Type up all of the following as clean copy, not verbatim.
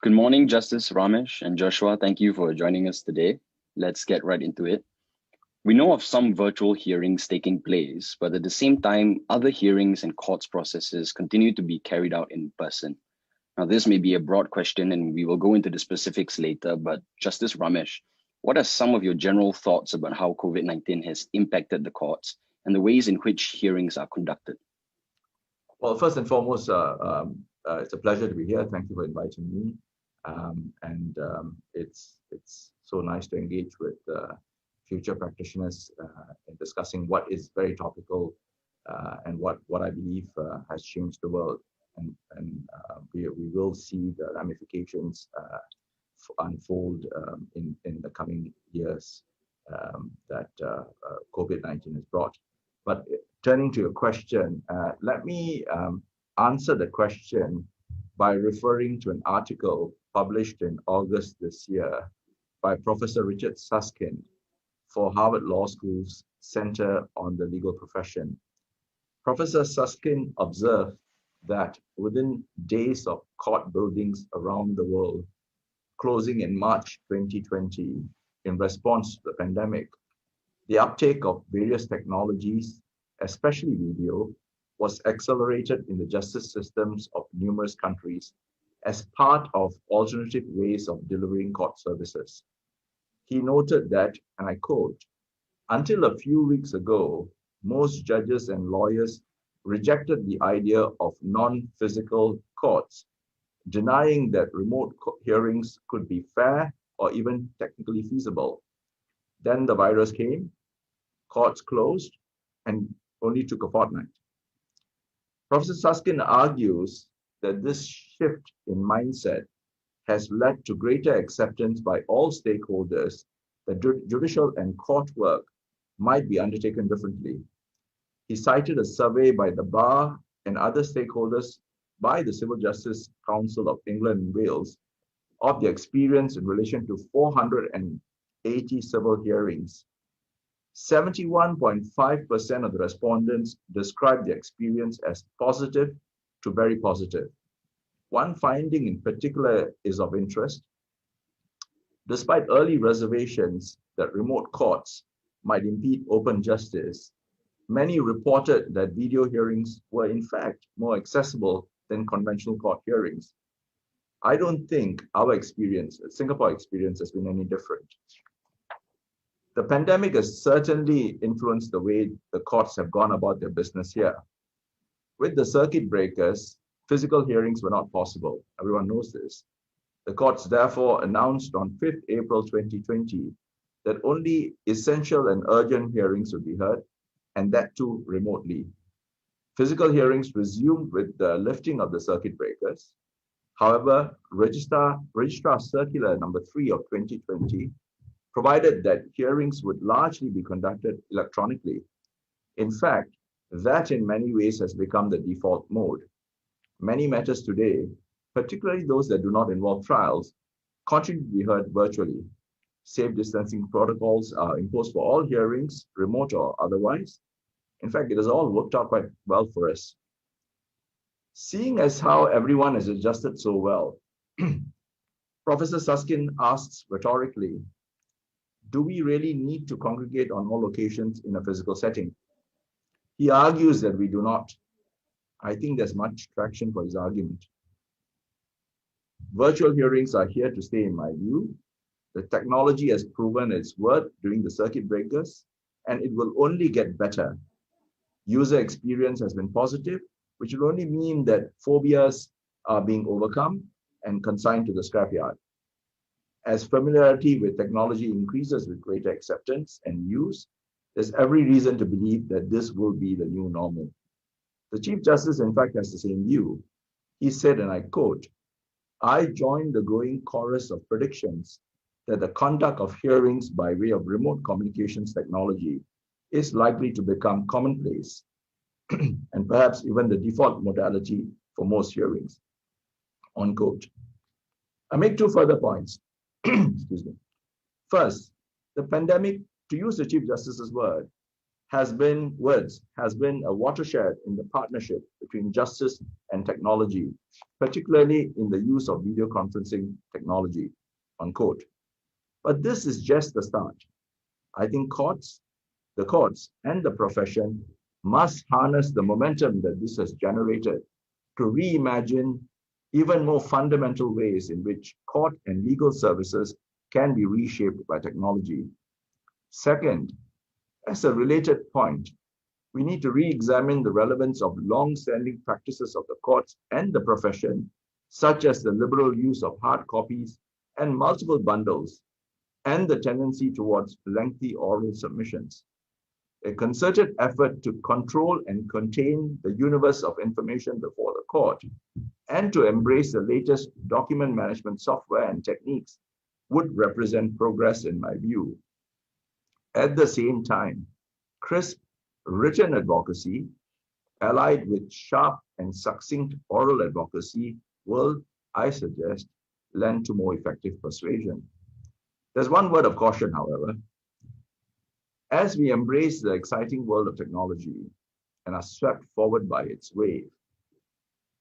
Good morning, Justice Ramesh and Joshua. Thank you for joining us today. Let's get right into it. We know of some virtual hearings taking place, but at the same time, other hearings and courts processes continue to be carried out in person. Now, this may be a broad question and we will go into the specifics later, but Justice Ramesh, what are some of your general thoughts about how COVID-19 has impacted the courts and the ways in which hearings are conducted? Well, first and foremost, it's a pleasure to be here. Thank you for inviting me. It's so nice to engage with future practitioners in discussing what is very topical and what I believe has changed the world. And we will see the ramifications unfold in the coming years that COVID-19 has brought. But turning to your question, let me answer the question by referring to an article published in August this year by Professor Richard Susskind for Harvard Law School's Center on the Legal Profession. Professor Susskind observed that within days of court buildings around the world closing in March 2020 in response to the pandemic, the uptake of various technologies, especially video, was accelerated in the justice systems of numerous countries as part of alternative ways of delivering court services. He noted that, and I quote, "Until a few weeks ago, most judges and lawyers rejected the idea of non-physical courts, denying that remote hearings could be fair or even technically feasible. Then the virus came, courts closed, and only took a fortnight." Professor Susskind argues that this shift in mindset has led to greater acceptance by all stakeholders that judicial and court work might be undertaken differently. He cited a survey by the Bar and other stakeholders by the Civil Justice Council of England and Wales of their experience in relation to 480 civil hearings. 71.5% of the respondents described their experience as positive to very positive. One finding in particular is of interest. Despite early reservations that remote courts might impede open justice, many reported that video hearings were in fact more accessible than conventional court hearings. I don't think our experience, Singapore experience, has been any different. The pandemic has certainly influenced the way the courts have gone about their business here. With the circuit breakers, physical hearings were not possible. Everyone knows this. The courts therefore announced on 5th April 2020 that only essential and urgent hearings would be heard, and that too remotely. Physical hearings resumed with the lifting of the circuit breakers. However, Registrar Circular number 3 of 2020 provided that hearings would largely be conducted electronically. In fact, that in many ways has become the default mode. Many matters today, particularly those that do not involve trials, continue to be heard virtually. Safe distancing protocols are imposed for all hearings, remote or otherwise. In fact, it has all worked out quite well for us. Seeing as how everyone has adjusted so well, Professor Susskind asks rhetorically, do we really need to congregate on all locations in a physical setting? He argues that we do not. I think there's much traction for his argument. Virtual hearings are here to stay, in my view. The technology has proven its worth during the circuit breakers, and it will only get better. User experience has been positive, which will only mean that phobias are being overcome and consigned to the scrapyard. As familiarity with technology increases with greater acceptance and use, there's every reason to believe that this will be the new normal. The Chief Justice, in fact, has the same view. He said, and I quote, "I join the growing chorus of predictions that the conduct of hearings by way of remote communications technology is likely to become commonplace and perhaps even the default modality for most hearings." Unquote. I make two further points. Excuse me. First, the pandemic, to use the Chief Justice's word, has been a watershed in the partnership between justice and technology, particularly in the use of video conferencing technology, unquote. But this is just the start. I think the courts and the profession must harness the momentum that this has generated to reimagine even more fundamental ways in which court and legal services can be reshaped by technology. Second, as a related point, we need to re-examine the relevance of long-standing practices of the courts and the profession, such as the liberal use of hard copies and multiple bundles, and the tendency towards lengthy oral submissions. A concerted effort to control and contain the universe of information before the court and to embrace the latest document management software and techniques would represent progress in my view. At the same time, crisp written advocacy allied with sharp and succinct oral advocacy will, I suggest, lend to more effective persuasion. There's one word of caution, however. As we embrace the exciting world of technology and are swept forward by its wave,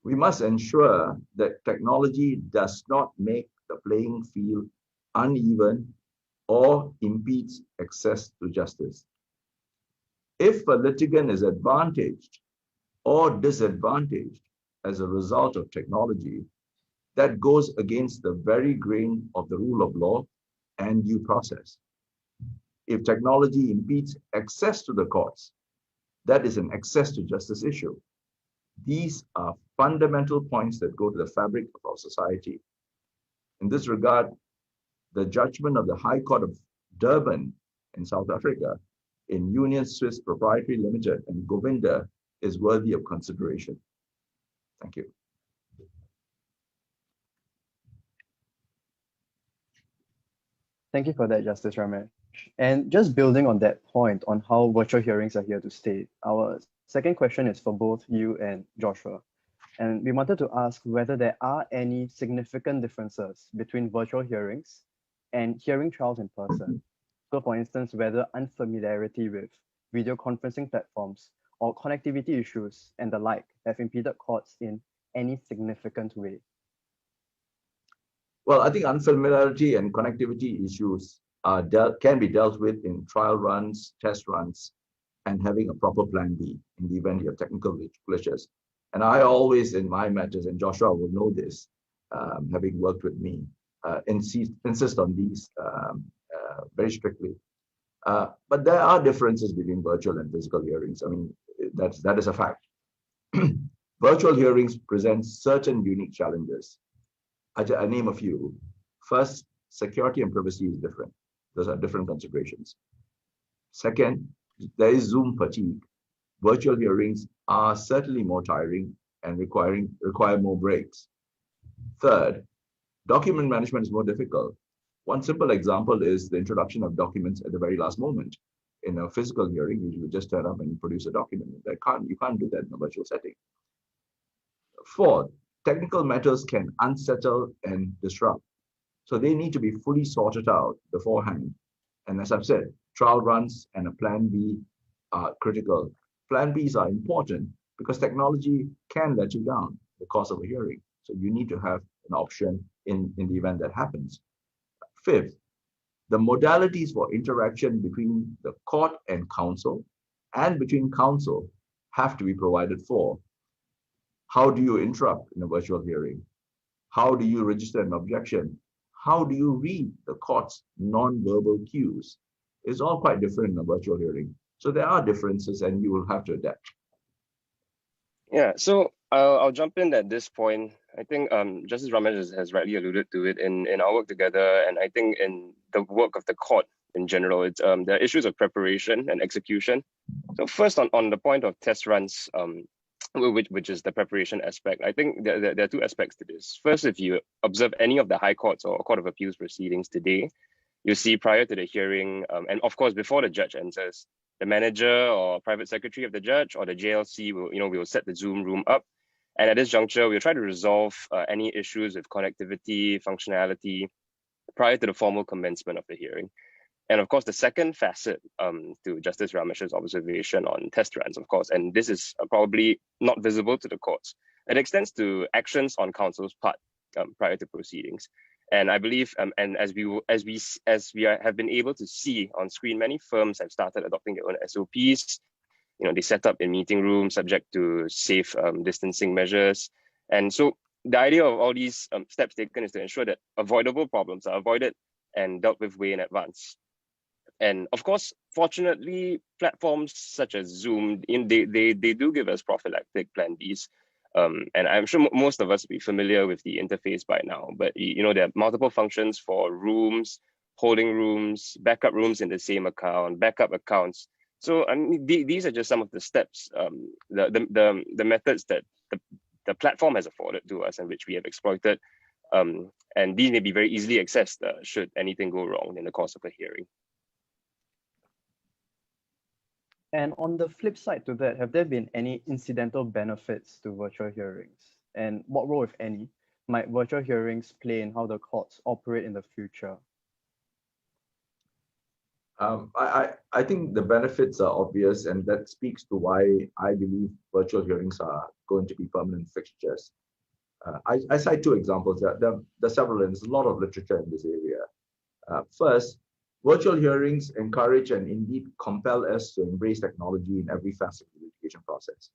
we must ensure that technology does not make the playing field uneven or impedes access to justice. If a litigant is advantaged or disadvantaged as a result of technology, that goes against the very grain of the rule of law and due process. If technology impedes access to the courts, that is an access to justice issue. These are fundamental points that go to the fabric of our society. In this regard, the judgment of the High Court of Durban in South Africa in Union Swiss Proprietary Limited and Govinda is worthy of consideration. Thank you. Thank you for that, Justice Ramesh. And just building on that point on how virtual hearings are here to stay, our second question is for both you and Joshua. And we wanted to ask whether there are any significant differences between virtual hearings and hearing trials in person. So for instance, whether unfamiliarity with video conferencing platforms or connectivity issues and the like have impeded courts in any significant way. Well, I think unfamiliarity and connectivity issues can be dealt with in trial runs, test runs, and having a proper plan B in the event you have technical glitches. And I always, in my matters, and Joshua will know this, having worked with me, insist on these very strictly. But there are differences between virtual and physical hearings. I mean, that is a fact. Virtual hearings present certain unique challenges. I name a few. First, security and privacy is different. Those are different considerations. Second, there is Zoom fatigue. Virtual hearings are certainly more tiring and require more breaks. Third, document management is more difficult. One simple example is the introduction of documents at the very last moment. In a physical hearing, you would just turn up and produce a document. You can't do that in a virtual setting. Fourth, technical matters can unsettle and disrupt. So they need to be fully sorted out beforehand. And as I've said, trial runs and a plan B are critical. Plan Bs are important because technology can let you down in the course of a hearing. So you need to have an option in the event that happens. Fifth, the modalities for interaction between the court and counsel and between counsel have to be provided for. How do you interrupt in a virtual hearing? How do you register an objection? How do you read the court's non-verbal cues? It's all quite different in a virtual hearing. So there are differences and you will have to adapt. Yeah, so I'll jump in at this point. I think Justice Ramesh has rightly alluded to it in our work together, and I think in the work of the court in general, it's there are issues of preparation and execution. So first on the point of test runs, which is the preparation aspect, I think there are two aspects to this. First, if you observe any of the high courts or court of appeals proceedings today, you see prior to the hearing, and of course before the judge enters, the manager or private secretary of the judge or the JLC will set the Zoom room up. And at this juncture, we'll try to resolve any issues with connectivity, functionality prior to the formal commencement of the hearing. And of course, the second facet to Justice Ramesh's observation on test runs, of course, and this is probably not visible to the courts. It extends to actions on counsel's part prior to proceedings. And I believe, and as we have been able to see on screen, many firms have started adopting their own SOPs. They set up in meeting rooms subject to safe distancing measures. And so the idea of all these steps taken is to ensure that avoidable problems are avoided and dealt with way in advance. And of course, fortunately, platforms such as Zoom, they do give us prophylactic plan Bs. And I'm sure most of us will be familiar with the interface by now, but there are multiple functions for rooms, holding rooms, backup rooms in the same account, backup accounts. So I mean, these are just some of the steps, the methods that the platform has afforded to us and which we have exploited. And these may be very easily accessed should anything go wrong in the course of a hearing. And on the flip side to that, have there been any incidental benefits to virtual hearings? And what role, if any, might virtual hearings play in how the courts operate in the future? I think the benefits are obvious, and that speaks to why I believe virtual hearings are going to be permanent fixtures. I cite two examples. There are several, and there's a lot of literature in this area. First, virtual hearings encourage and indeed compel us to embrace technology in every facet of the litigation process.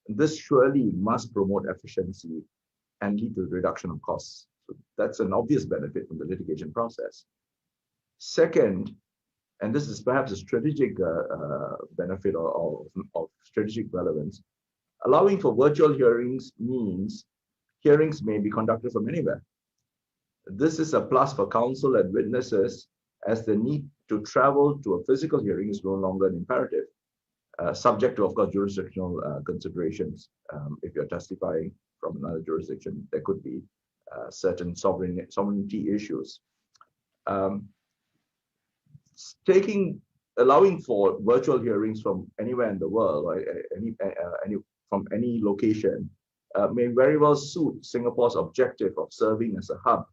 This surely must promote efficiency and lead to the reduction of costs. So that's an obvious benefit from the litigation process. Second, and this is perhaps a strategic benefit of strategic relevance, allowing for virtual hearings means hearings may be conducted from anywhere. This is a plus for counsel and witnesses, as the need to travel to a physical hearing is no longer an imperative, subject to, of course, jurisdictional considerations. If you're testifying from another jurisdiction, there could be certain sovereignty issues. Allowing for virtual hearings from anywhere in the world, or from any location, may very well suit Singapore's objective of serving as a hub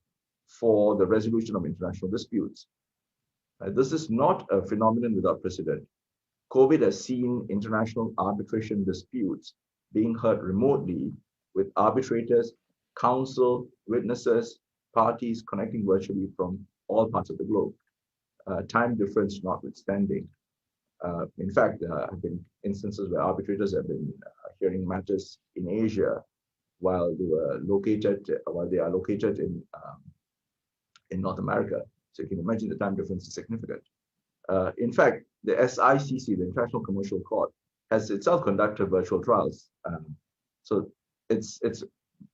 for the resolution of international disputes. This is not a phenomenon without precedent. COVID has seen international arbitration disputes being heard remotely, with arbitrators, counsel, witnesses, parties connecting virtually from all parts of the globe, time difference notwithstanding. In fact, there have been instances where arbitrators have been hearing matters in Asia while they are located in North America. So you can imagine the time difference is significant. In fact, the SICC, the International Commercial Court, has itself conducted virtual trials. So it's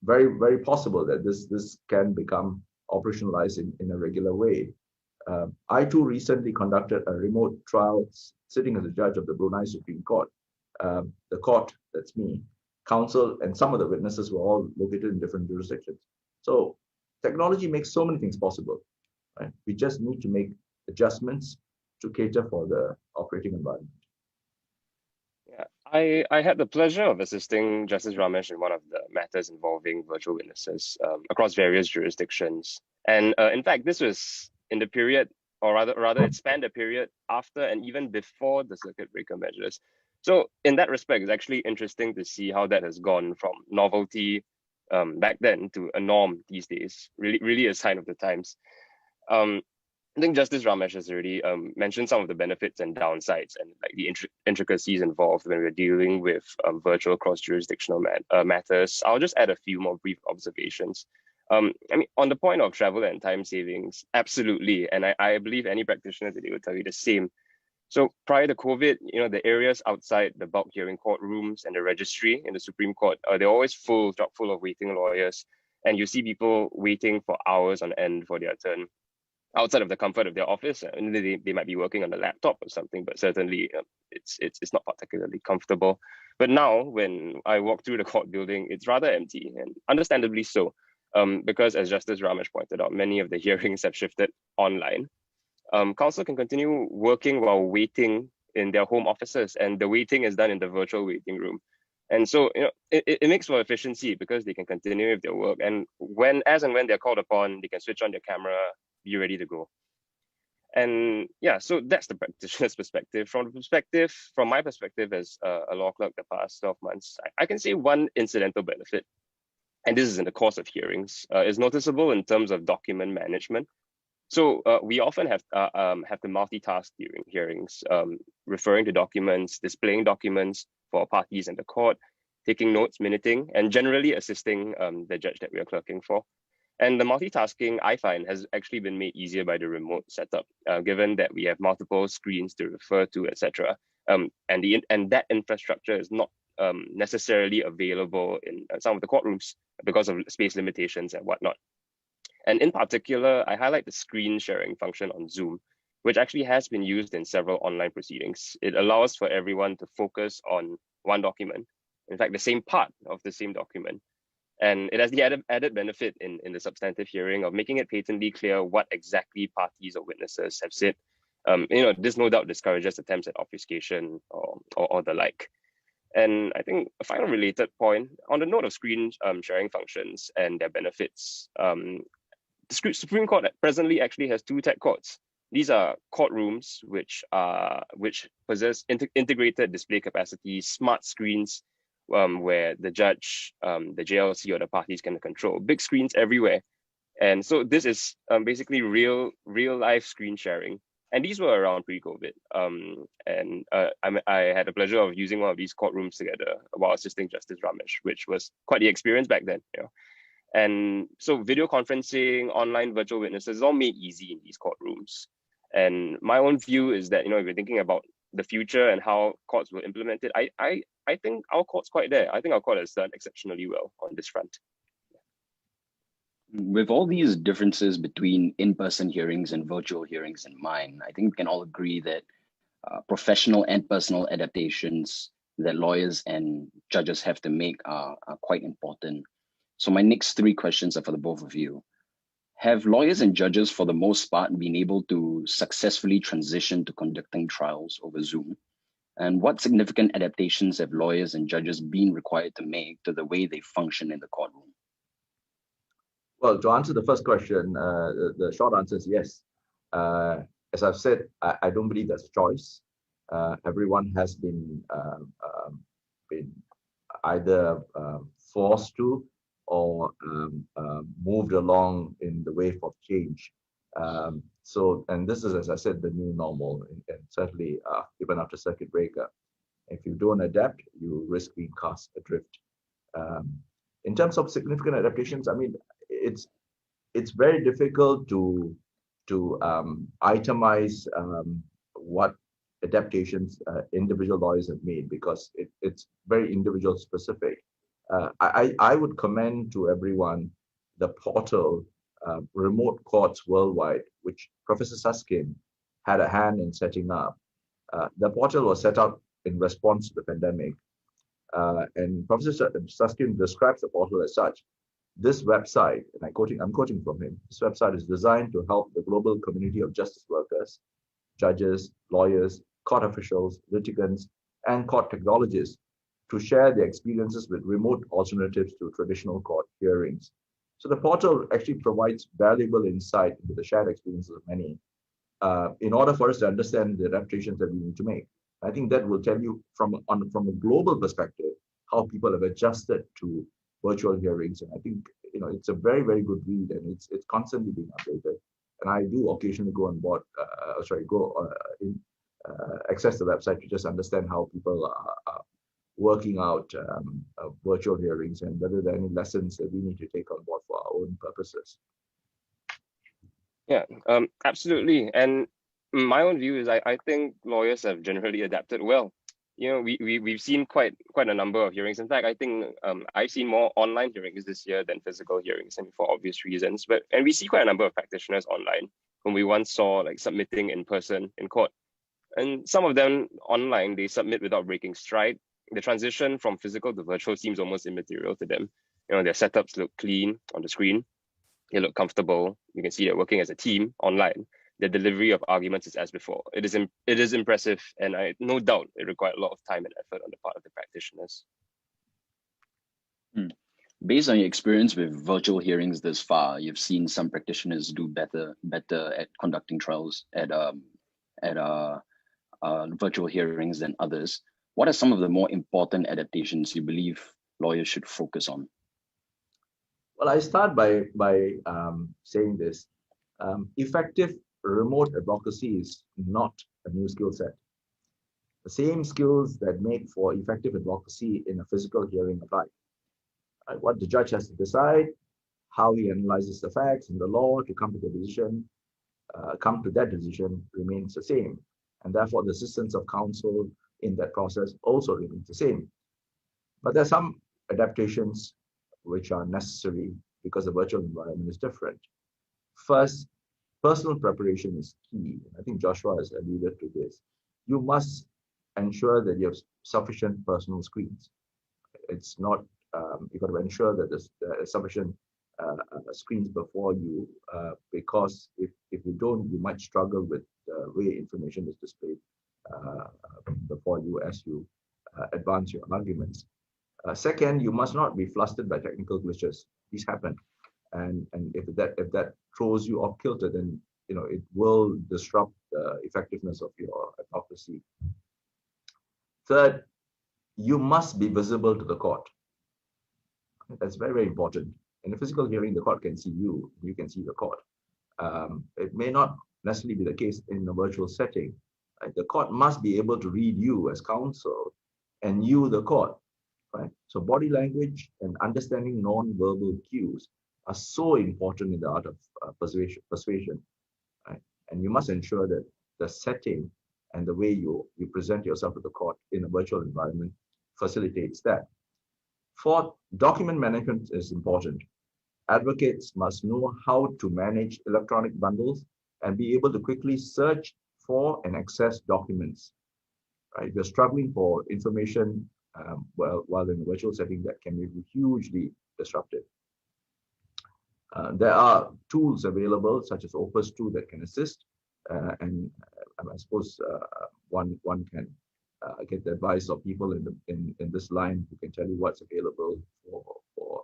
very, very possible that this can become operationalized in a regular way. I too recently conducted a remote trial sitting as a judge of the Brunei Supreme Court. The court, that's me, counsel, and some of the witnesses were all located in different jurisdictions. So technology makes so many things possible. Right? We just need to make adjustments to cater for the operating environment. Yeah, I had the pleasure of assisting Justice Ramesh in one of the matters involving virtual witnesses across various jurisdictions. And in fact, this was in the period, or rather it spanned a period after and even before the circuit breaker measures. So in that respect, it's actually interesting to see how that has gone from novelty back then to a norm these days, really a sign of the times. I think Justice Ramesh has already mentioned some of the benefits and downsides and like the intricacies involved when we're dealing with virtual cross-jurisdictional matters. I'll just add a few more brief observations. I mean, on the point of travel and time savings, absolutely. And I believe any practitioner today will tell you the same. So prior to COVID, the areas outside the bulk hearing courtrooms and the registry in the Supreme Court, they're always chock full of waiting lawyers. And you see people waiting for hours on end for their turn outside of the comfort of their office. And they might be working on a laptop or something, but certainly it's not particularly comfortable. But now when I walk through the court building, it's rather empty, and understandably so, because as Justice Ramesh pointed out, many of the hearings have shifted online. Counsel can continue working while waiting in their home offices, and the waiting is done in the virtual waiting room. And so, it makes for efficiency because they can continue with their work. And when they're called upon, they can switch on their camera, be ready to go. And yeah, so that's the practitioner's perspective. From my perspective as a law clerk the past 12 months, I can say one incidental benefit, and this is in the course of hearings, is noticeable in terms of document management. So we often have to multitask during hearings, referring to documents, displaying documents for parties in the court, taking notes, minuting, and generally assisting the judge that we are clerking for. And the multitasking, I find, has actually been made easier by the remote setup, given that we have multiple screens to refer to, etc. And that infrastructure is not necessarily available in some of the courtrooms because of space limitations and whatnot. And in particular, I highlight the screen sharing function on Zoom, which actually has been used in several online proceedings. It allows for everyone to focus on one document, in fact, the same part of the same document. And it has the added benefit in the substantive hearing of making it patently clear what exactly parties or witnesses have said. This no doubt discourages attempts at obfuscation or the like. And I think a final related point, on the note of screen sharing functions and their benefits, the Supreme Court presently actually has two tech courts. These are courtrooms which possess integrated display capacity, smart screens where the judge, the JLC, or the parties can control. Big screens everywhere. And so this is basically real life screen sharing. And these were around pre-COVID. I had the pleasure of using one of these courtrooms together while assisting Justice Ramesh, which was quite the experience back then. And so video conferencing, online virtual witnesses is all made easy in these courtrooms. And my own view is that, if you're thinking about the future and how courts will implement it, I think our court's quite there. I think our court has done exceptionally well on this front. With all these differences between in-person hearings and virtual hearings in mind, I think we can all agree that professional and personal adaptations that lawyers and judges have to make are quite important. So my next three questions are for the both of you. Have lawyers and judges, for the most part, been able to successfully transition to conducting trials over Zoom? And what significant adaptations have lawyers and judges been required to make to the way they function in the courtroom? Well, to answer the first question, the short answer is yes. As I've said, I don't believe there's a choice. Everyone has been either forced to or moved along in the wave of change. And this is, as I said, the new normal, and certainly even after circuit breaker. If you don't adapt, you risk being cast adrift. In terms of significant adaptations, I mean, it's very difficult to itemize what adaptations individual lawyers have made, because it's very individual specific. I would commend to everyone the portal Remote Courts Worldwide, which Professor Susskind had a hand in setting up. The portal was set up in response to the pandemic, and Professor Susskind describes the portal as such. This website, and I'm quoting from him, this website is designed to help the global community of justice workers, judges, lawyers, court officials, litigants, and court technologists to share their experiences with remote alternatives to traditional court hearings. So the portal actually provides valuable insight into the shared experiences of many in order for us to understand the adaptations that we need to make. I think that will tell you from a global perspective how people have adjusted to virtual hearings. And I think it's a very, very good read, and it's constantly being updated. And I do occasionally go on board, access the website to just understand how people are working out virtual hearings and whether there are any lessons that we need to take on board for our own purposes. Yeah, absolutely. And my own view is I think lawyers have generally adapted well. We've seen quite a number of hearings. In fact, I think I've seen more online hearings this year than physical hearings, and for obvious reasons. And we see quite a number of practitioners online whom we once saw like submitting in person in court. And some of them online, they submit without breaking stride. The transition from physical to virtual seems almost immaterial to them. Their setups look clean on the screen. They look comfortable. You can see they're working as a team online. The delivery of arguments is as before. It is impressive, and I no doubt it required a lot of time and effort on the part of the practitioners. Based on your experience with virtual hearings this far, you've seen some practitioners do better at conducting trials at virtual hearings than others. What are some of the more important adaptations you believe lawyers should focus on? Well, I start by saying this. Effective remote advocacy is not a new skill set. The same skills that make for effective advocacy in a physical hearing apply. What the judge has to decide, how he analyzes the facts and the law to come to that decision remains the same. And therefore, the assistance of counsel in that process also remains the same. But there are some adaptations which are necessary because the virtual environment is different. First, personal preparation is key. I think Joshua has alluded to this. You must ensure that you have sufficient personal screens. It's not, you've got to ensure that there's sufficient screens before you, because if you don't, you might struggle with the way information is displayed before you as you advance your arguments. Second, you must not be flustered by technical glitches. These happen, and if that throws you off kilter, then it will disrupt the effectiveness of your advocacy. Third, you must be visible to the court. That's very, very important. In a physical hearing, the court can see you. You can see the court. It may not necessarily be the case in a virtual setting. Right? The court must be able to read you as counsel and you, the court. Right? So body language and understanding non-verbal cues are so important in the art of persuasion. Right? And you must ensure that the setting and the way you present yourself to the court in a virtual environment facilitates that. Fourth, document management is important. Advocates must know how to manage electronic bundles and be able to quickly search for and access documents. Right? If you're struggling for information while in a virtual setting, that can be hugely disruptive. There are tools available, such as Opus 2, that can assist, and I suppose one can get the advice of people in this line who can tell you what's available for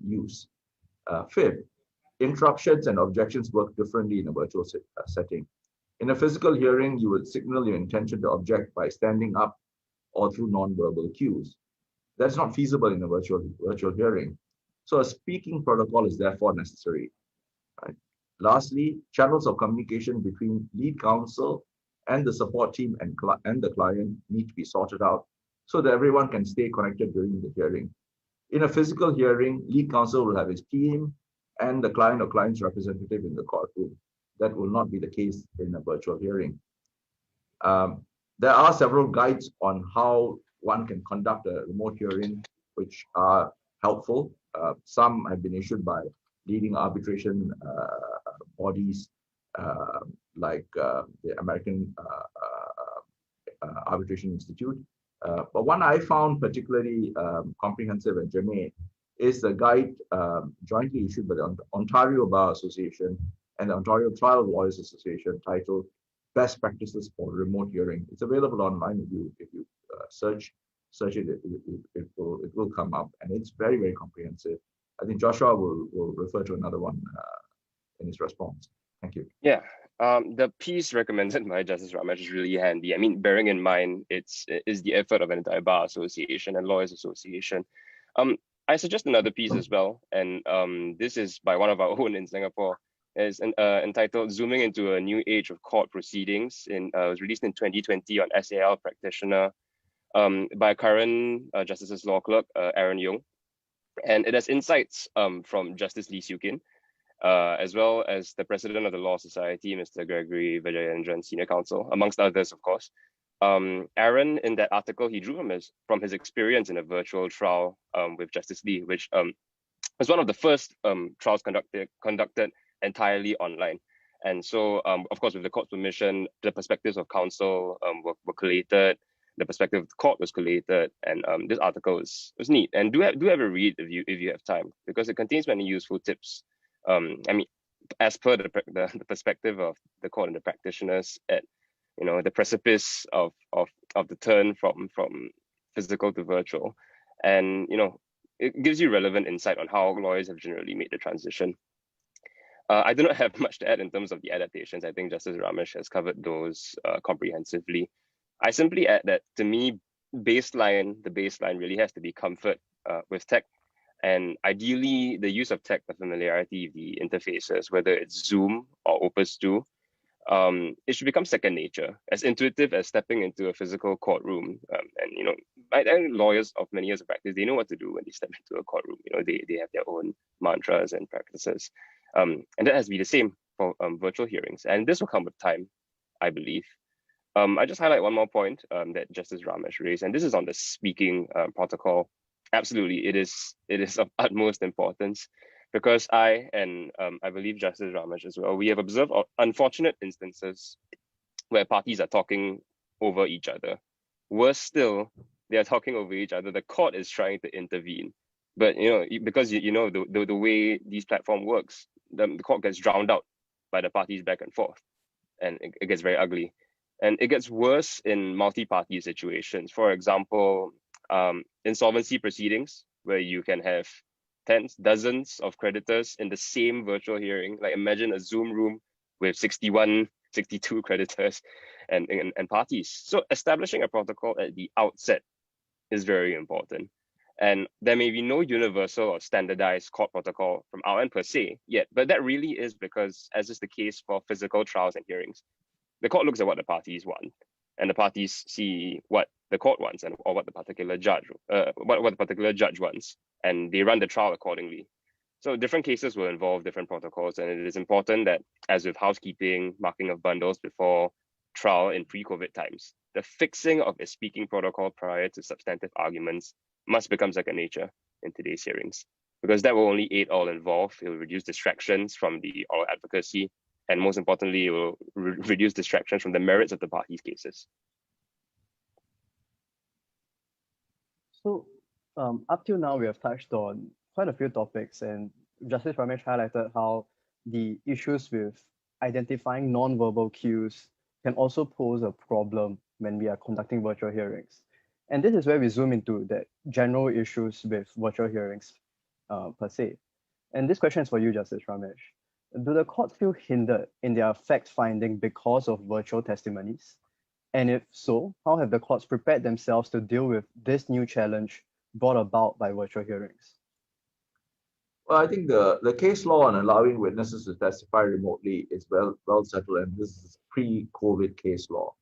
use. Fifth, interruptions and objections work differently in a virtual setting. In a physical hearing, you would signal your intention to object by standing up or through non-verbal cues. That's not feasible in a virtual hearing. So a speaking protocol is therefore necessary. Right? Lastly, channels of communication between lead counsel and the support team and the client need to be sorted out so that everyone can stay connected during the hearing. In a physical hearing, lead counsel will have his team and the client or client's representative in the courtroom. That will not be the case in a virtual hearing. There are several guides on how one can conduct a remote hearing, which are helpful. Some have been issued by leading arbitration bodies like the American Arbitration Institute. But one I found particularly comprehensive and germane is a guide jointly issued by the Ontario Bar Association and the Ontario Trial Lawyers Association, titled Best Practices for Remote Hearing. It's available online. If you search it, it will come up, and it's very, very comprehensive. I think Joshua will refer to another one in his response. Thank you. Yeah, the piece recommended by Justice Ramesh is really handy. I mean, bearing in mind it is the effort of an entire bar association and lawyers association. I suggest another piece as well, and this is by one of our own in Singapore. Is entitled "Zooming into a New Age of Court Proceedings." It was released in 2020 on SAL Practitioner by current Justice's Law Clerk Aaron Yung, and it has insights from Justice Lee Siew Kin, as well as the President of the Law Society, Mr. Gregory Vijayendran, Senior Counsel, amongst others, of course. Aaron, in that article, he drew from his experience in a virtual trial with Justice Lee, which was one of the first trials conducted entirely online. And so, of course, with the court's permission, the perspectives of counsel were collated, the perspective of the court was collated, and this article was neat. And do have a read if you have time, because it contains many useful tips. I mean, as per the perspective of the court and the practitioners at the precipice of the turn from physical to virtual, and it gives you relevant insight on how lawyers have generally made the transition. I do not have much to add in terms of the adaptations. I think Justice Ramesh has covered those comprehensively. I simply add that, to me, the baseline really has to be comfort with tech, and ideally the use of tech, the familiarity of the interfaces, whether it's Zoom or Opus 2, it should become second nature, as intuitive as stepping into a physical courtroom. And I think lawyers of many years of practice, they know what to do when they step into a courtroom. They have their own mantras and practices, and that has to be the same for virtual hearings. And this will come with time, I believe. I just highlight one more point that Justice Ramesh raised, and this is on the speaking protocol. Absolutely, it is of utmost importance, because I believe Justice Ramesh as well, we have observed unfortunate instances where parties are talking over each other. Worse still, they are talking over each other. The court is trying to intervene, but because the way these platform works, the court gets drowned out by the parties back and forth, and it gets very ugly. And it gets worse in multi-party situations. For example, insolvency proceedings, where you can have dozens of creditors in the same virtual hearing. Like, imagine a Zoom room with 61, 62 creditors and parties. So establishing a protocol at the outset is very important. And there may be no universal or standardized court protocol from our end per se yet, but that really is because, as is the case for physical trials and hearings, the court looks at what the parties want, and the parties see what the court wants, or what the particular judge wants, and they run the trial accordingly. So different cases will involve different protocols, and it is important that, as with housekeeping, marking of bundles before trial in pre-COVID times, the fixing of a speaking protocol prior to substantive arguments must become second nature in today's hearings, because that will only aid all involved. It will reduce distractions from the oral advocacy, and most importantly, it will reduce distractions from the merits of the parties' cases. So up till now, we have touched on quite a few topics, and Justice Ramesh highlighted how the issues with identifying non-verbal cues can also pose a problem when we are conducting virtual hearings. And this is where we zoom into the general issues with virtual hearings per se. And this question is for you, Justice Ramesh. Do the courts feel hindered in their fact-finding because of virtual testimonies? And if so, how have the courts prepared themselves to deal with this new challenge brought about by virtual hearings? Well, I think the case law on allowing witnesses to testify remotely is well settled, and this is pre-COVID case law.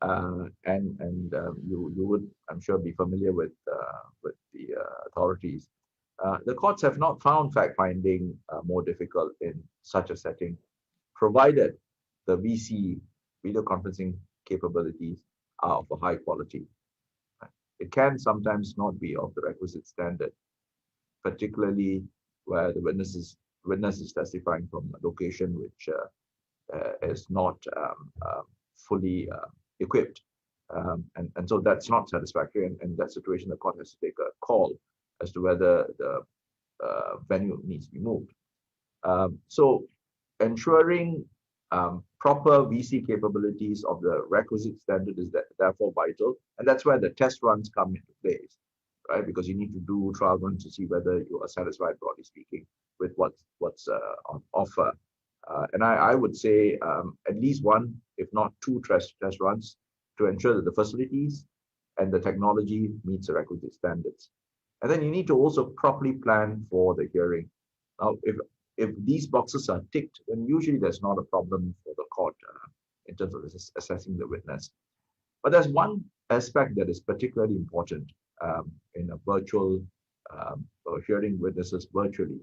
You would, I'm sure, be familiar with the authorities. The courts have not found fact-finding more difficult in such a setting, provided the VC, video conferencing capabilities, are of a high quality. It can sometimes not be of the requisite standard, particularly where the witness is testifying from a location which is not fully equipped. And so that's not satisfactory. And in that situation, the court has to take a call as to whether the venue needs to be moved. So ensuring proper VC capabilities of the requisite standard is therefore vital. And that's where the test runs come into place, right? Because you need to do trial runs to see whether you are satisfied, broadly speaking, with what's on offer. And I would say at least one, if not two test runs to ensure that the facilities and the technology meets the requisite standards. And then you need to also properly plan for the hearing. Now, if these boxes are ticked, then usually there's not a problem for the court in terms of assessing the witness. But there's one aspect that is particularly important in a virtual or hearing witnesses virtually,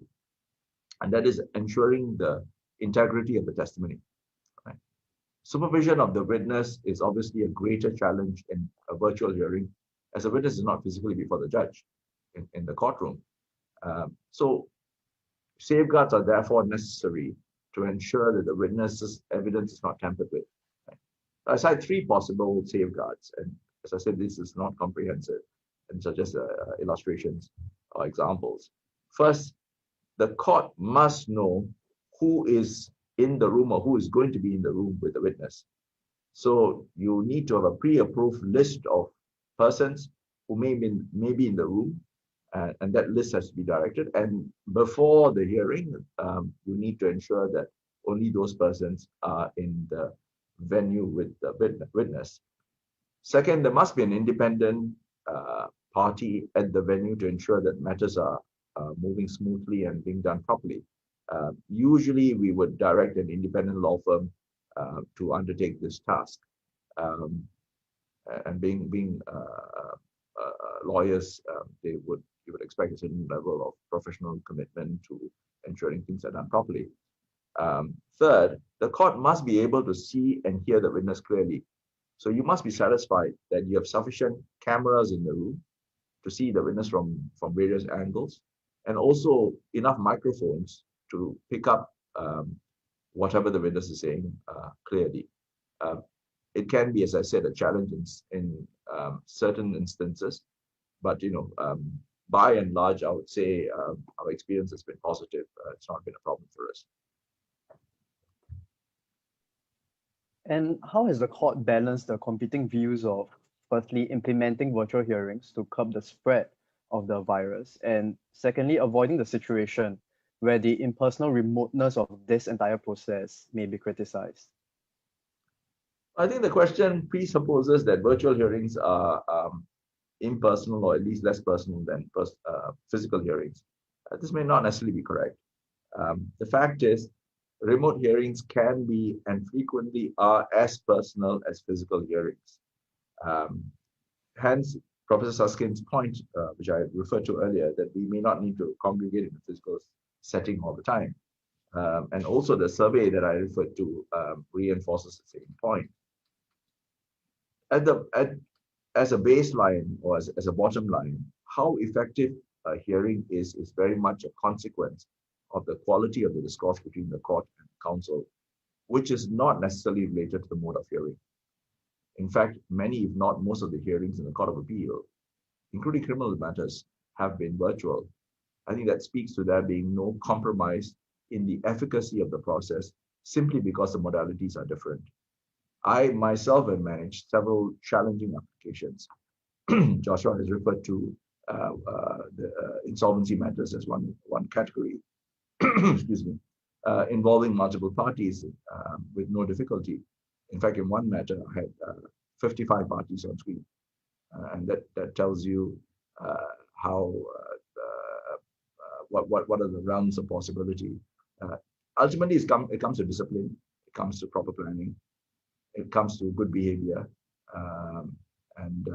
and that is ensuring the integrity of the testimony. Right? Supervision of the witness is obviously a greater challenge in a virtual hearing, as the witness is not physically before the judge in the courtroom. So safeguards are therefore necessary to ensure that the witness's evidence is not tampered with. Right? I cite three possible safeguards, and as I said, this is not comprehensive, and so just illustrations or examples. First, the court must know who is in the room or who is going to be in the room with the witness. So you need to have a pre-approved list of persons who may be in the room, and that list has to be directed. And before the hearing, you need to ensure that only those persons are in the venue with the witness. Second, there must be an independent party at the venue to ensure that matters are moving smoothly and being done properly. Usually, we would direct an independent law firm to undertake this task. And being lawyers, you would expect a certain level of professional commitment to ensuring things are done properly. Third, the court must be able to see and hear the witness clearly. So you must be satisfied that you have sufficient cameras in the room to see the witness from various angles, and also enough microphones to pick up whatever the witness is saying clearly. It can be, as I said, a challenge in certain instances, but by and large, I would say our experience has been positive. It's not been a problem for us. And how has the court balanced the competing views of, firstly, implementing virtual hearings to curb the spread of the virus, and secondly, avoiding the situation where the impersonal remoteness of this entire process may be criticized? I think the question presupposes that virtual hearings are impersonal, or at least less personal than physical hearings. This may not necessarily be correct. The fact is, remote hearings can be and frequently are as personal as physical hearings. Hence, Professor Susskind's point, which I referred to earlier, that we may not need to congregate in a physical setting all the time. And also the survey that I referred to reinforces the same point. As a baseline, or as a bottom line, how effective a hearing is very much a consequence of the quality of the discourse between the court and counsel, which is not necessarily related to the mode of hearing. In fact, many, if not most, of the hearings in the Court of Appeal, including criminal matters, have been virtual. I think that speaks to there being no compromise in the efficacy of the process simply because the modalities are different. I myself have managed several challenging applications. Joshua has referred to the insolvency matters as one category, excuse me, involving multiple parties with no difficulty. In fact, in one matter, I had 55 parties on screen, and that tells you how what are the realms of possibility. Ultimately, it comes to discipline, it comes to proper planning, it comes to good behavior, and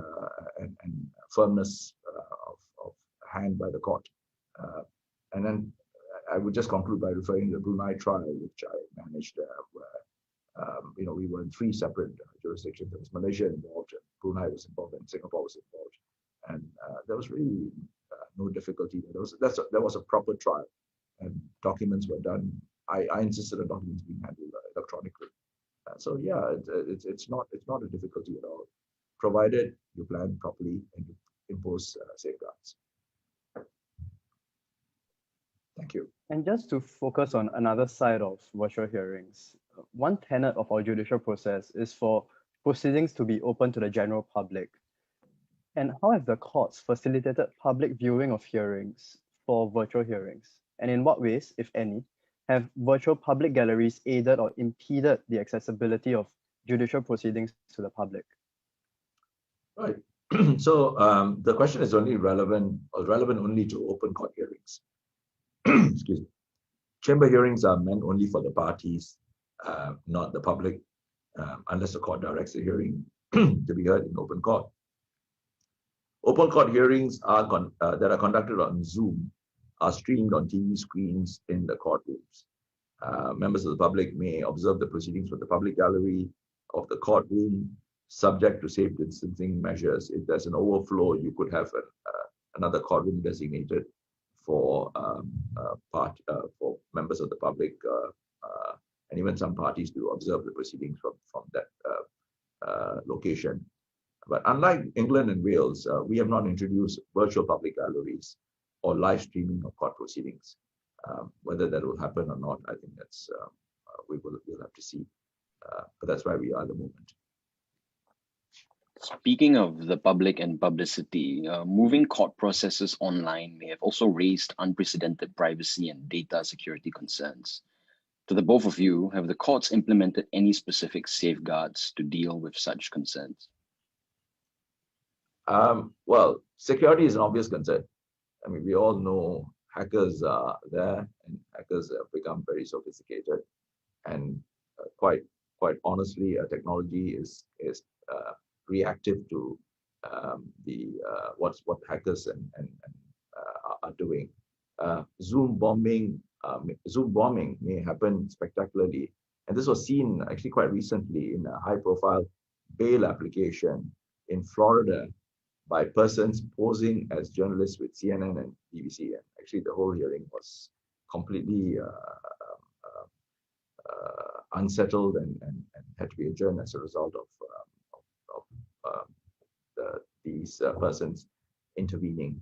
firmness of hand by the court. And then I would just conclude by referring to the Brunei Trial, which I managed, where we were in 3 separate jurisdictions. There was Malaysia involved, and Brunei was involved, and Singapore was involved, and there was really no difficulty. There was a proper trial, and documents were done. I insisted on documents being handled electronically. So yeah, it's not a difficulty at all, provided you plan properly and you impose safeguards. Thank you. And just to focus on another side of virtual hearings, one tenet of our judicial process is for proceedings to be open to the general public. And how have the courts facilitated public viewing of hearings for virtual hearings? And in what ways, if any, have virtual public galleries aided or impeded the accessibility of judicial proceedings to the public? Right. So the question is only relevant only to open court hearings. Excuse me. Chamber hearings are meant only for the parties, not the public, unless the court directs the hearing to be heard in open court. Open court hearings that are conducted on Zoom are streamed on TV screens in the courtrooms. Members of the public may observe the proceedings from the public gallery of the courtroom, subject to safe distancing measures. If there's an overflow, you could have another courtroom designated for members of the public, and even some parties to observe the proceedings from that location. But unlike England and Wales, we have not introduced virtual public galleries or live streaming of court proceedings. Whether that will happen or not, I think that's we'll have to see. But that's where we are at the moment. Speaking of the public and publicity, moving court processes online may have also raised unprecedented privacy and data security concerns. To the both of you, have the courts implemented any specific safeguards to deal with such concerns? Well, security is an obvious concern. I mean, we all know hackers are there, and hackers have become very sophisticated. And quite honestly, technology is reactive to what hackers are doing. Zoom bombing may happen spectacularly, and this was seen actually quite recently in a high-profile bail application in Florida by persons posing as journalists with CNN and BBC. And actually, the whole hearing was completely unsettled and had to be adjourned as a result of these persons intervening.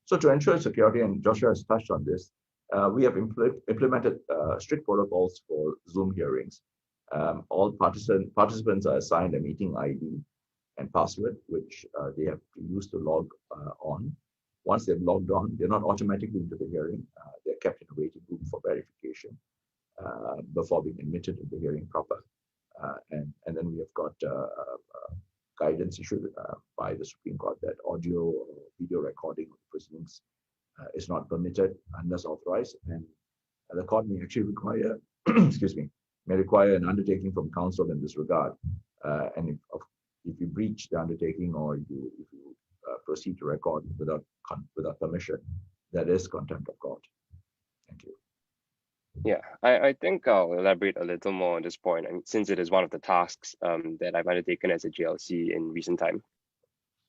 So to ensure security, and Joshua has touched on this, we have implemented strict protocols for Zoom hearings. All participants are assigned a meeting ID and password, which they have to use to log on. Once they've logged on, they're not automatically into the hearing. They're kept in a waiting room for verification before being admitted to the hearing proper. And then we have got guidance issued by the Supreme Court that audio or video recording of proceedings is not permitted unless authorized, and the court may actually require, may require an undertaking from counsel in this regard. And if you breach the undertaking, or if you proceed to record without permission, that is contempt of court. Thank you. Yeah, I think I'll elaborate a little more on this point, and since it is one of the tasks that I've undertaken as a GLC in recent time.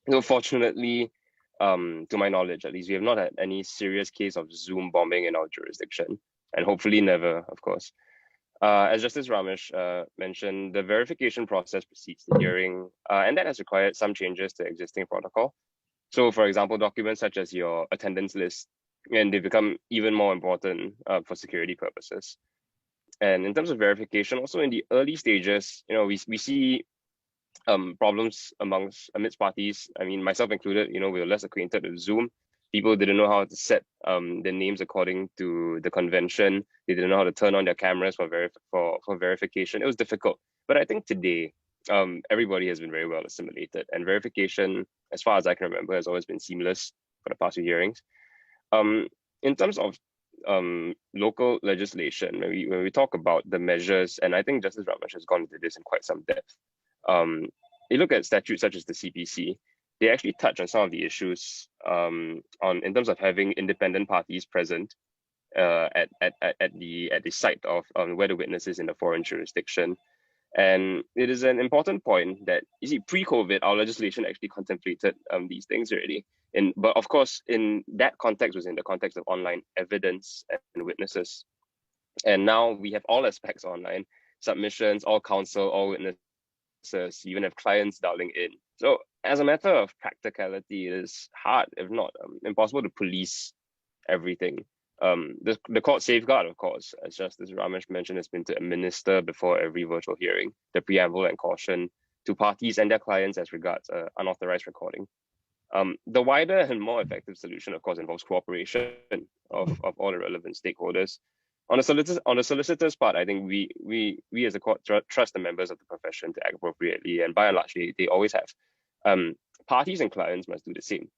So fortunately, to my knowledge at least, we have not had any serious case of Zoom bombing in our jurisdiction, and hopefully never, of course. As Justice Ramesh mentioned, the verification process precedes the hearing, and that has required some changes to existing protocol. So for example, documents such as your attendance list, and they become even more important for security purposes. And in terms of verification, also in the early stages, we see problems amidst parties. I mean, myself included, we were less acquainted with Zoom. People didn't know how to set their names according to the convention. They didn't know how to turn on their cameras for verification. It was difficult. But I think today, everybody has been very well assimilated, and verification, as far as I can remember, has always been seamless for the past few hearings. In terms of local legislation, when we talk about the measures, and I think Justice Ramesh has gone into this in quite some depth. You look at statutes such as the CPC, they actually touch on some of the issues in terms of having independent parties present at the site of where the witness is in the foreign jurisdiction. And it is an important point that, you see, pre-COVID, our legislation actually contemplated these things already. But of course, in that context was in the context of online evidence and witnesses. And now we have all aspects online, submissions, all counsel, all witnesses, you even have clients dialing in. So as a matter of practicality, it is hard, if not impossible, to police everything. The court safeguard, of course, as Justice Ramesh mentioned, has been to administer before every virtual hearing the preamble and caution to parties and their clients as regards unauthorized recording. The wider and more effective solution, of course, involves cooperation of all the relevant stakeholders. On the solicitor's part, I think we as a court trust the members of the profession to act appropriately, and by and large, they always have. Parties and clients must do the same.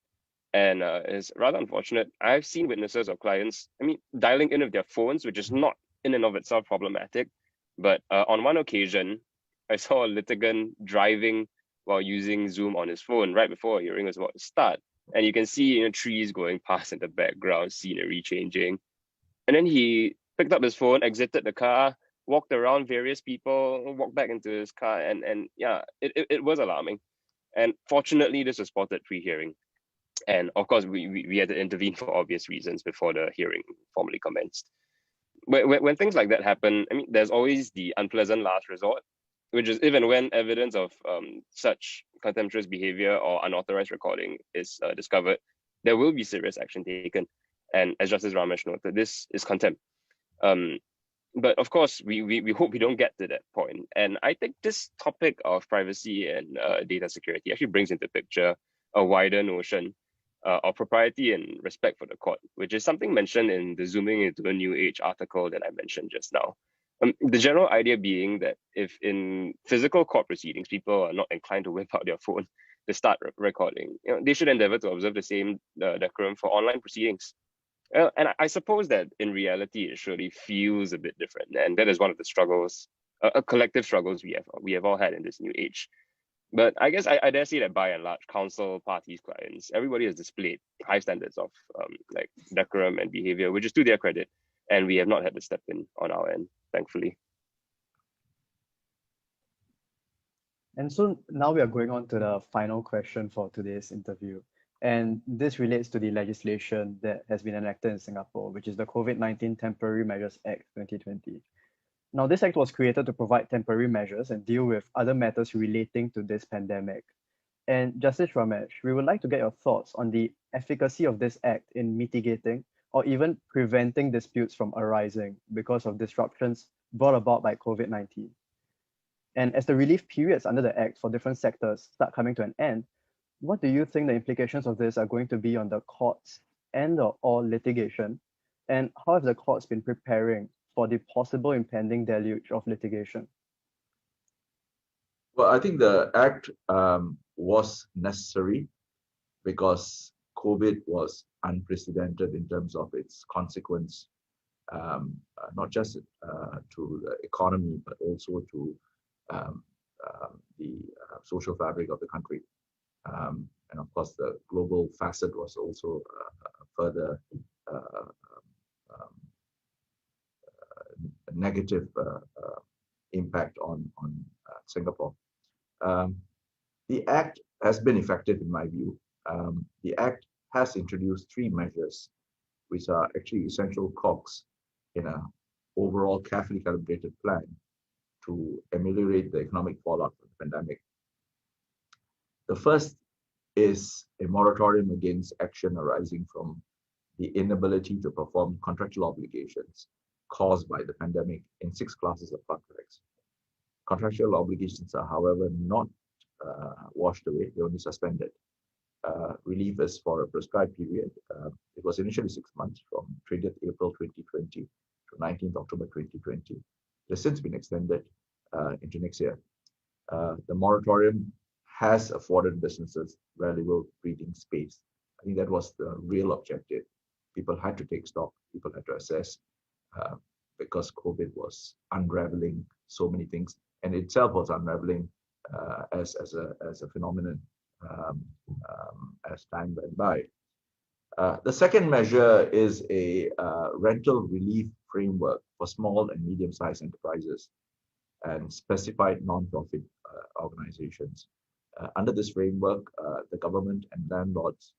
And it's rather unfortunate. I've seen witnesses or clients, dialing in with their phones, which is not in and of itself problematic. But on one occasion, I saw a litigant driving while using Zoom on his phone right before a hearing was about to start. And you can see trees going past in the background, scenery changing. And then he picked up his phone, exited the car, walked around various people, walked back into his car. And yeah, it was alarming. And fortunately, this was spotted pre-hearing. And of course, we had to intervene for obvious reasons before the hearing formally commenced. When things like that happen, there's always the unpleasant last resort, which is even when evidence of such contemptuous behavior or unauthorized recording is discovered, there will be serious action taken. And as Justice Ramesh noted, this is contempt. But of course, we hope we don't get to that point. And I think this topic of privacy and data security actually brings into picture a wider notion of propriety and respect for the court, which is something mentioned in the Zooming into a New Age article that I mentioned just now. The general idea being that if in physical court proceedings, people are not inclined to whip out their phone to start recording, they should endeavor to observe the same decorum for online proceedings. And I suppose that in reality, it surely feels a bit different, and that is one of the struggles, collective struggles we have all had in this new age. But I guess I dare say that by and large, counsel, parties, clients, everybody has displayed high standards of like decorum and behavior, which is to their credit, and we have not had to step in on our end, thankfully. And so now we are going on to the final question for today's interview. And this relates to the legislation that has been enacted in Singapore, which is the COVID-19 Temporary Measures Act 2020. Now, this act was created to provide temporary measures and deal with other matters relating to this pandemic. And Justice Ramesh, we would like to get your thoughts on the efficacy of this act in mitigating or even preventing disputes from arising because of disruptions brought about by COVID-19. And as the relief periods under the Act for different sectors start coming to an end, what do you think the implications of this are going to be on the courts and or litigation? And how have the courts been preparing for the possible impending deluge of litigation? Well, I think the Act was necessary because COVID was unprecedented in terms of its consequence, not just to the economy, but also to the social fabric of the country. And of course, the global facet was also further negative impact on Singapore. The Act has been effective in my view. The Act has introduced 3 measures, which are actually essential cogs in an overall carefully calibrated plan to ameliorate the economic fallout of the pandemic. The first is a moratorium against action arising from the inability to perform contractual obligations caused by the pandemic in 6 classes of contracts. Contractual obligations are, however, not washed away, they're only suspended. Relief is for a prescribed period. It was initially 6 months from 20th April 2020 to 19th October 2020. It has since been extended into next year. The moratorium has afforded businesses valuable breathing space. I think that was the real objective. People had to take stock, people had to assess, because COVID was unraveling so many things, and itself was unraveling as a phenomenon as time went by. The second measure is a rental relief framework for small and medium-sized enterprises and specified non-profit organizations. Under this framework, the government and landlords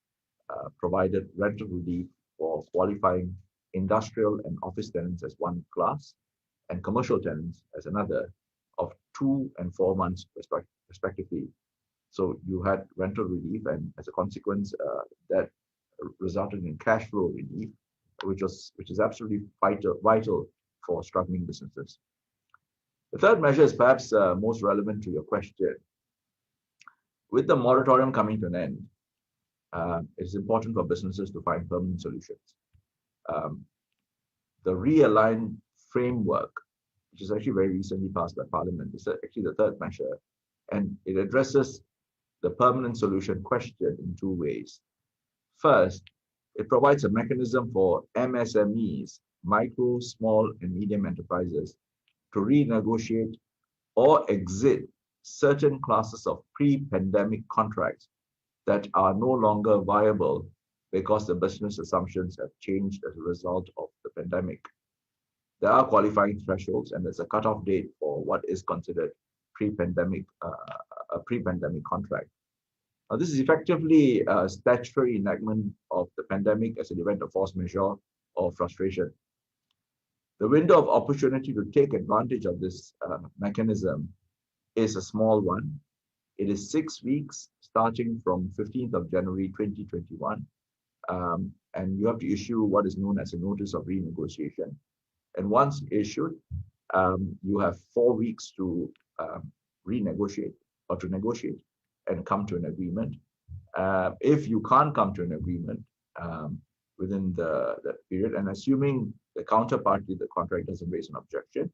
provided rental relief for qualifying industrial and office tenants as one class and commercial tenants as another of 2 and 4 months respectively. So you had rental relief, and as a consequence, that resulted in cash flow relief, which is absolutely vital for struggling businesses. The third measure is perhaps most relevant to your question. With the moratorium coming to an end, it's important for businesses to find permanent solutions. The realigned framework, which is actually very recently passed by Parliament, is actually the third measure, and it addresses the permanent solution question in 2 ways. First, it provides a mechanism for MSMEs, micro, small, and medium enterprises, to renegotiate or exit certain classes of pre-pandemic contracts that are no longer viable because the business assumptions have changed as a result of the pandemic. There are qualifying thresholds, and there's a cutoff date for what is considered pre-pandemic a pre-pandemic contract. Now, this is effectively a statutory enactment of the pandemic as an event of force majeure or frustration. The window of opportunity to take advantage of this mechanism is a small one. It is 6 weeks starting from 15th of January 2021, and you have to issue what is known as a notice of renegotiation. And once issued, you have 4 weeks to renegotiate or to negotiate and come to an agreement. If you can't come to an agreement within the period, and assuming the counterparty, the contract doesn't raise an objection,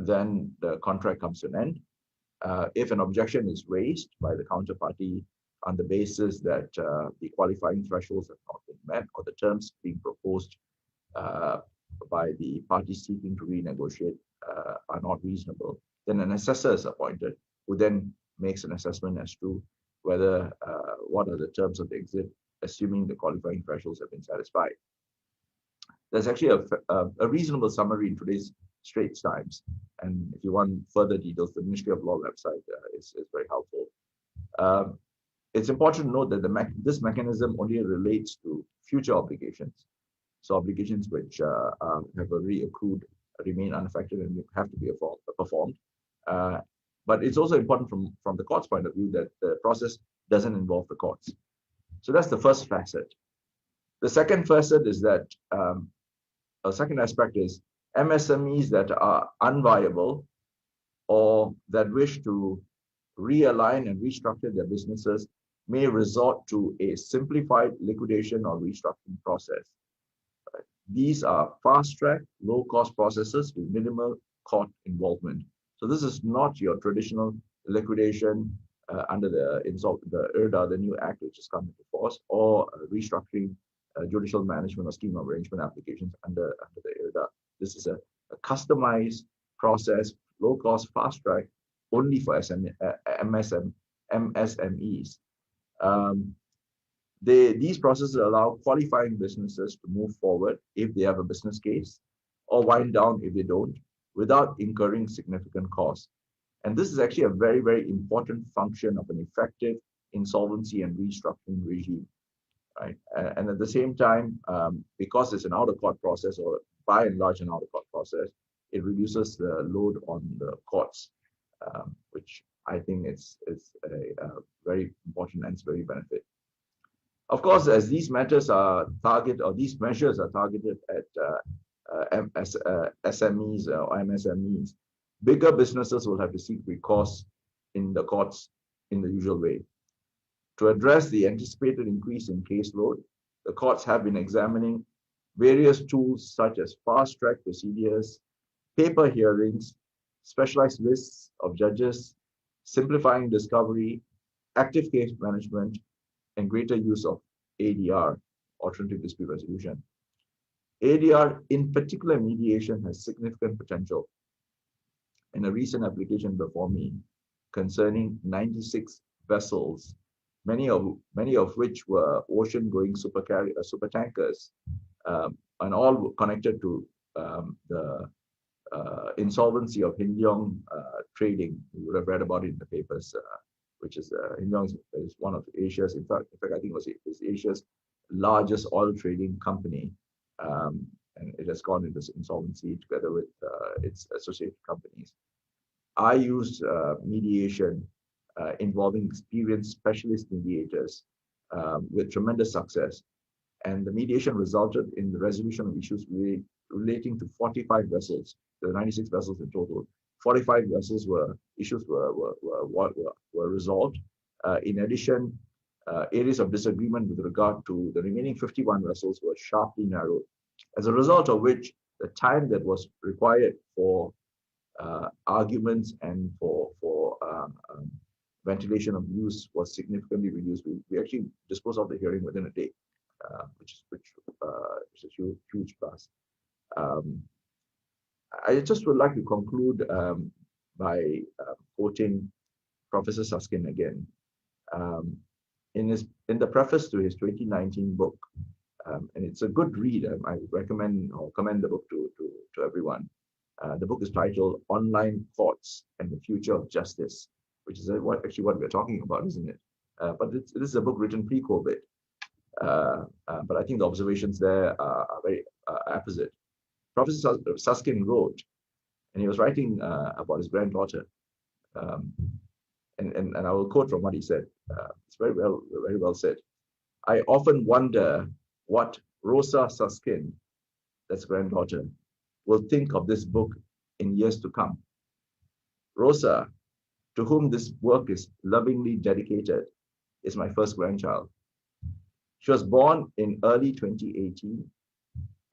then the contract comes to an end. If an objection is raised by the counterparty on the basis that the qualifying thresholds have not been met or the terms being proposed by the party seeking to renegotiate are not reasonable, then an assessor is appointed who then makes an assessment as to whether what are the terms of the exit, assuming the qualifying thresholds have been satisfied. There's actually a reasonable summary in today's Straits Times, and if you want further details, the Ministry of Law website is very helpful. It's important to note that this mechanism only relates to future obligations. So obligations which have already accrued remain unaffected and have to be performed. But it's also important from the court's point of view that the process doesn't involve the courts. So that's the first facet. The second facet is that, a second aspect is MSMEs that are unviable or that wish to realign and restructure their businesses may resort to a simplified liquidation or restructuring process. These are fast-track, low-cost processes with minimal court involvement. So this is not your traditional liquidation under the IRDA, the new act which has come into force, or restructuring judicial management or scheme of arrangement applications under the IRDA. This is a customized process, low-cost, fast-track, only for MSMEs. These processes allow qualifying businesses to move forward if they have a business case, or wind down if they don't, without incurring significant costs. And this is actually a very, very important function of an effective insolvency and restructuring regime, right? And at the same time, because it's an out-of-court process, or by and large an out-of-court process, it reduces the load on the courts, which I think is a very important and very benefit. Of course, as these matters are targeted, or these measures are targeted at SMEs or MSMEs, bigger businesses will have to seek recourse in the courts in the usual way. To address the anticipated increase in caseload, the courts have been examining various tools such as fast-track procedures, paper hearings, specialized lists of judges, simplifying discovery, active case management, and greater use of ADR, alternative dispute resolution. ADR, in particular mediation, has significant potential. In a recent application before me concerning 96 vessels, many of which were ocean-going super tankers, and all connected to the insolvency of Hin Leong Trading. You would have read about it in the papers, which is Hin Leong is one of Asia's, in fact, I think it's Asia's largest oil trading company, and it has gone into insolvency together with its associated companies. I used mediation involving experienced specialist mediators with tremendous success, and the mediation resulted in the resolution of issues relating to 45 vessels. There were 96 vessels in total. 45 vessels issues were resolved. In addition, areas of disagreement with regard to the remaining 51 vessels were sharply narrowed, as a result of which the time that was required for arguments and for ventilation of news was significantly reduced. We actually disposed of the hearing within a day, which is a huge plus. I just would like to conclude by quoting Professor Susskind again. In the preface to his 2019 book, and it's a good read. I recommend or commend the book to everyone. The book is titled "Online Courts and the Future of Justice," which is actually what we're talking about, isn't it? But this is a book written pre-COVID. But I think the observations there are very apposite. Professor Susskind wrote, and he was writing about his granddaughter, and I will quote from what he said. It's very well said. "I often wonder what Rosa Susskind, that's granddaughter, will think of this book in years to come. Rosa, to whom this work is lovingly dedicated, is my first grandchild. She was born in early 2018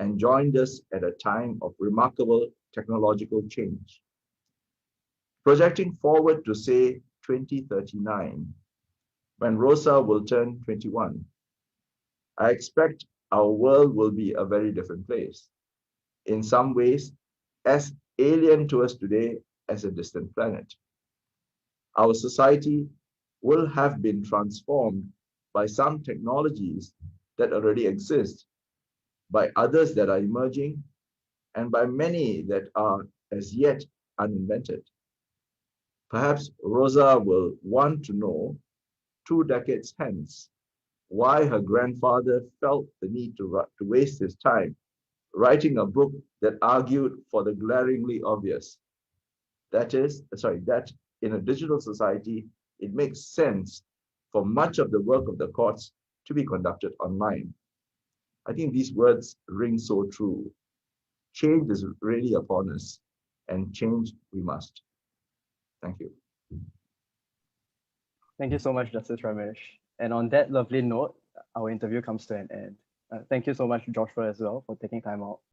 and joined us at a time of remarkable technological change. Projecting forward to, say, 2039, when Rosa will turn 21, I expect our world will be a very different place. In some ways, as alien to us today as a distant planet. Our society will have been transformed by some technologies that already exist, by others that are emerging, and by many that are as yet uninvented. Perhaps Rosa will want to know 2 decades hence why her grandfather felt the need to waste his time writing a book that argued for the glaringly obvious. That in a digital society, it makes sense for much of the work of the courts to be conducted online. I think these words ring so true. Change is really upon us, and change we must. Thank you. Thank you so much, Justice Ramesh. And on that lovely note, our interview comes to an end. Thank you so much, Joshua, as well, for taking time out